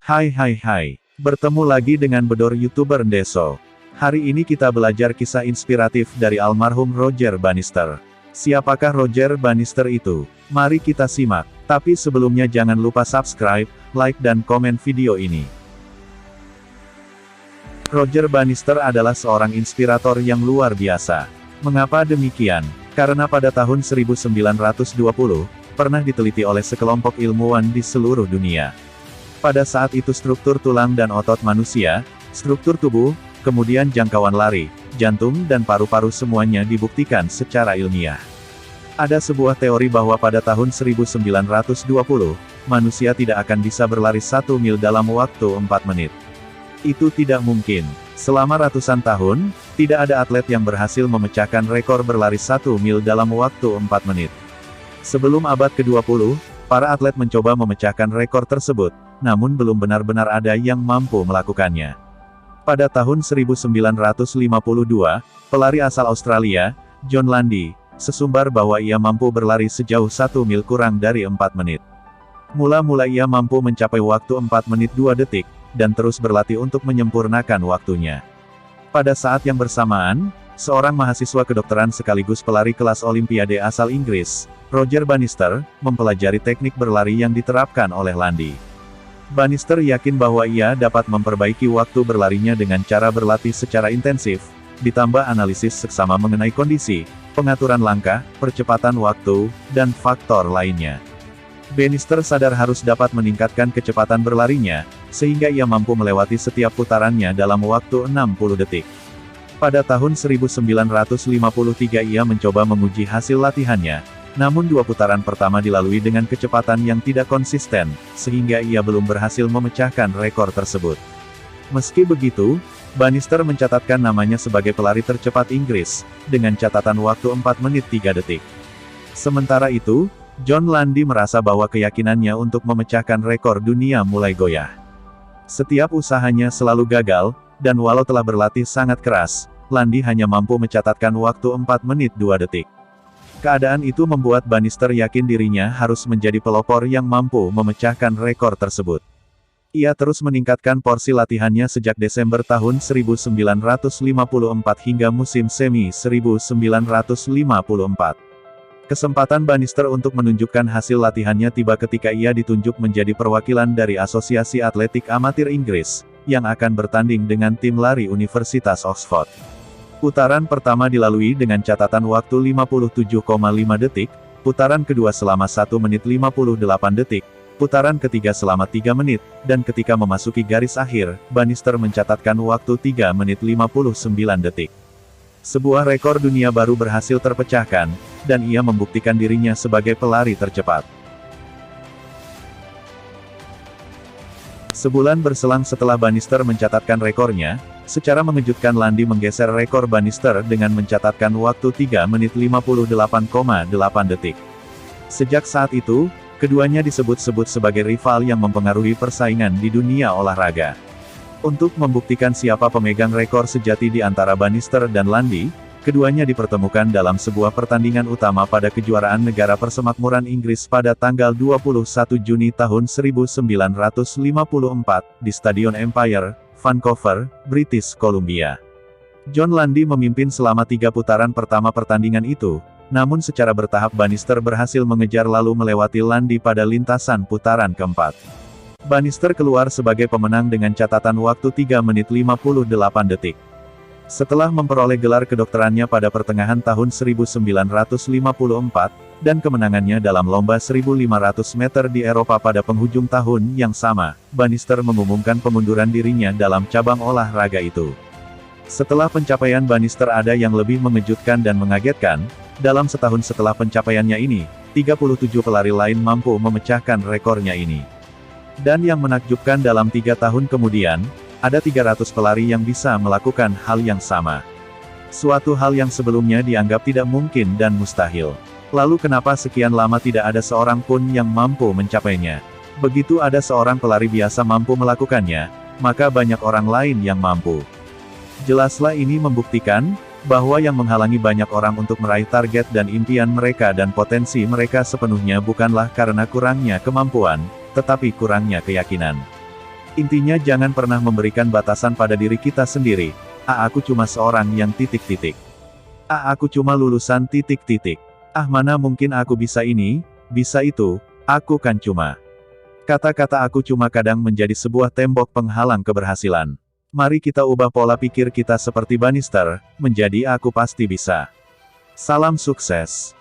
Hai, bertemu lagi dengan Bedor YouTuber Ndeso. Hari ini kita belajar kisah inspiratif dari almarhum Roger Bannister. Siapakah Roger Bannister itu? Mari kita simak. Tapi sebelumnya jangan lupa subscribe, like dan komen video ini. Roger Bannister adalah seorang inspirator yang luar biasa. Mengapa demikian? Karena pada tahun 1920, pernah diteliti oleh sekelompok ilmuwan di seluruh dunia. Pada saat itu struktur tulang dan otot manusia, struktur tubuh, kemudian jangkauan lari, jantung dan paru-paru semuanya dibuktikan secara ilmiah. Ada sebuah teori bahwa pada tahun 1920, manusia tidak akan bisa berlari 1 mil dalam waktu 4 menit. Itu tidak mungkin. Selama ratusan tahun, tidak ada atlet yang berhasil memecahkan rekor berlari 1 mil dalam waktu 4 menit. Sebelum abad ke-20, para atlet mencoba memecahkan rekor tersebut, namun belum benar-benar ada yang mampu melakukannya. Pada tahun 1952, pelari asal Australia, John Lundy, sesumbar bahwa ia mampu berlari sejauh 1 mil kurang dari 4 menit. Mula-mula ia mampu mencapai waktu 4 menit 2 detik, dan terus berlatih untuk menyempurnakan waktunya. Pada saat yang bersamaan, seorang mahasiswa kedokteran sekaligus pelari kelas Olimpiade asal Inggris, Roger Bannister, mempelajari teknik berlari yang diterapkan oleh Lundy. Bannister yakin bahwa ia dapat memperbaiki waktu berlarinya dengan cara berlatih secara intensif, ditambah analisis seksama mengenai kondisi, pengaturan langkah, percepatan waktu, dan faktor lainnya. Bannister sadar harus dapat meningkatkan kecepatan berlarinya, sehingga ia mampu melewati setiap putarannya dalam waktu 60 detik. Pada tahun 1953 ia mencoba menguji hasil latihannya, namun 2 putaran pertama dilalui dengan kecepatan yang tidak konsisten, sehingga ia belum berhasil memecahkan rekor tersebut. Meski begitu, Bannister mencatatkan namanya sebagai pelari tercepat Inggris, dengan catatan waktu 4 menit 3 detik. Sementara itu, John Lundy merasa bahwa keyakinannya untuk memecahkan rekor dunia mulai goyah. Setiap usahanya selalu gagal, dan walau telah berlatih sangat keras, Lundy hanya mampu mencatatkan waktu 4 menit 2 detik. Keadaan itu membuat Bannister yakin dirinya harus menjadi pelopor yang mampu memecahkan rekor tersebut. Ia terus meningkatkan porsi latihannya sejak Desember tahun 1954 hingga musim semi 1954. Kesempatan Bannister untuk menunjukkan hasil latihannya tiba ketika ia ditunjuk menjadi perwakilan dari Asosiasi Atletik Amatir Inggris, yang akan bertanding dengan tim lari Universitas Oxford. Putaran pertama dilalui dengan catatan waktu 57,5 detik, putaran kedua selama 1 menit 58 detik, putaran ketiga selama 3 menit, dan ketika memasuki garis akhir, Bannister mencatatkan waktu 3 menit 59 detik. Sebuah rekor dunia baru berhasil terpecahkan, dan ia membuktikan dirinya sebagai pelari tercepat. Sebulan berselang setelah Bannister mencatatkan rekornya, secara mengejutkan Lundy menggeser rekor Bannister dengan mencatatkan waktu 3 menit 58,8 detik. Sejak saat itu, keduanya disebut-sebut sebagai rival yang mempengaruhi persaingan di dunia olahraga. Untuk membuktikan siapa pemegang rekor sejati di antara Bannister dan Lundy, keduanya dipertemukan dalam sebuah pertandingan utama pada kejuaraan negara persemakmuran Inggris pada tanggal 21 Juni tahun 1954, di Stadion Empire, Vancouver, British Columbia. John Lundy memimpin selama 3 putaran pertama pertandingan itu, namun secara bertahap Bannister berhasil mengejar lalu melewati Lundy pada lintasan putaran keempat. Bannister keluar sebagai pemenang dengan catatan waktu 3 menit 58 detik. Setelah memperoleh gelar kedokterannya pada pertengahan tahun 1954, dan kemenangannya dalam lomba 1.500 meter di Eropa pada penghujung tahun yang sama, Bannister mengumumkan pengunduran dirinya dalam cabang olahraga itu. Setelah pencapaian Bannister ada yang lebih mengejutkan dan mengagetkan. Dalam setahun setelah pencapaiannya ini, 37 pelari lain mampu memecahkan rekornya ini. Dan yang menakjubkan dalam 3 tahun kemudian, ada 300 pelari yang bisa melakukan hal yang sama. Suatu hal yang sebelumnya dianggap tidak mungkin dan mustahil. Lalu kenapa sekian lama tidak ada seorang pun yang mampu mencapainya? Begitu ada seorang pelari biasa mampu melakukannya, maka banyak orang lain yang mampu. Jelaslah ini membuktikan bahwa yang menghalangi banyak orang untuk meraih target dan impian mereka dan potensi mereka sepenuhnya bukanlah karena kurangnya kemampuan, tetapi kurangnya keyakinan. Intinya jangan pernah memberikan batasan pada diri kita sendiri. Aku cuma seorang yang titik-titik. Aku cuma lulusan titik-titik. Mana mungkin aku bisa ini, bisa itu, aku kan cuma. Kata-kata aku cuma kadang menjadi sebuah tembok penghalang keberhasilan. Mari kita ubah pola pikir kita seperti Bannister, menjadi aku pasti bisa. Salam sukses.